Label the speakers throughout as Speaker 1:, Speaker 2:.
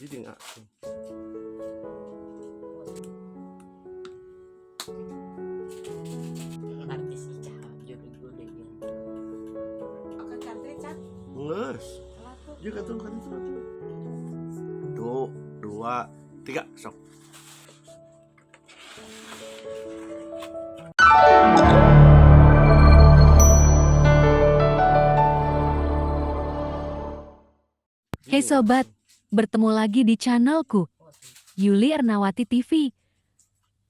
Speaker 1: Jadi nggak.
Speaker 2: Artis cah jadi gue deh.
Speaker 3: Oke kantor cat.
Speaker 1: Nges. Juga tuh kan itu. Tuh, 2, 3, sok.
Speaker 4: Hey sobat, bertemu lagi di channelku, Yuli Ernawati TV.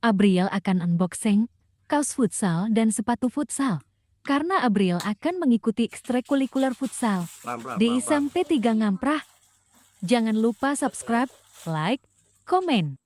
Speaker 4: Abriel akan unboxing kaos futsal dan sepatu futsal. Karena Abriel akan mengikuti ekstrakurikuler futsal di sampai 3 ngamprah. Jangan lupa subscribe, like, komen.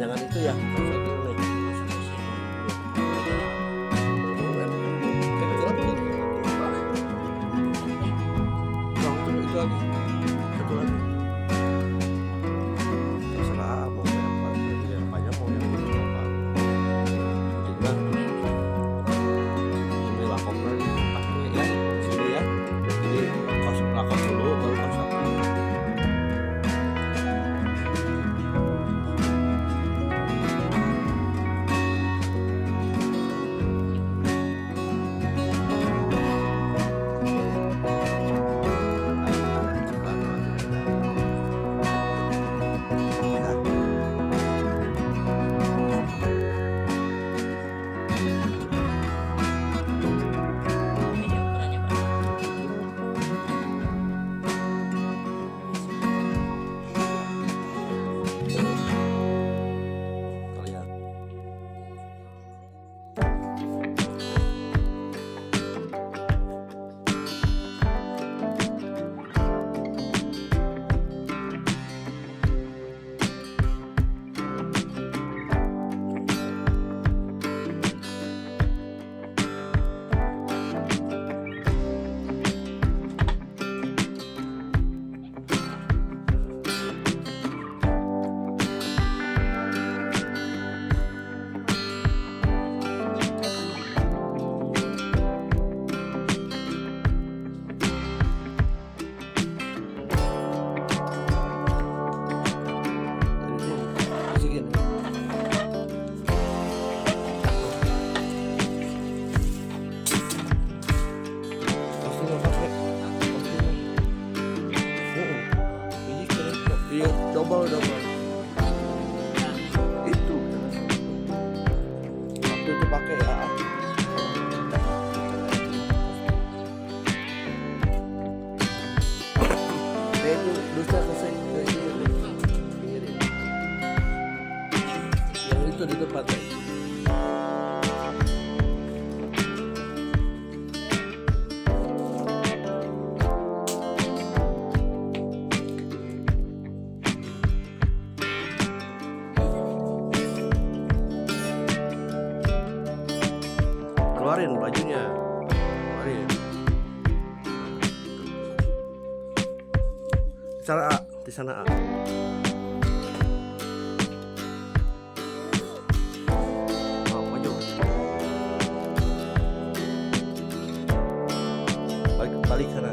Speaker 1: kepanjangan itu ya. Satu lagi. Terserah mau yang panjang mau yang apa. Juga ini lakongan pakai ya sini ya. Jadi kaos lakon dulu baru kaos satu.
Speaker 2: Ini ukurannya berapa?
Speaker 1: Kalian masukin. Pasti nggak pakai. Ini keren kok. Iya, double. Itu. Waktu itu pakai ya. Itu dusta selesai. Yang itu di depan. Keluarin bajunya. Keluarin. Di sana A. Oh, maju. Balik sana.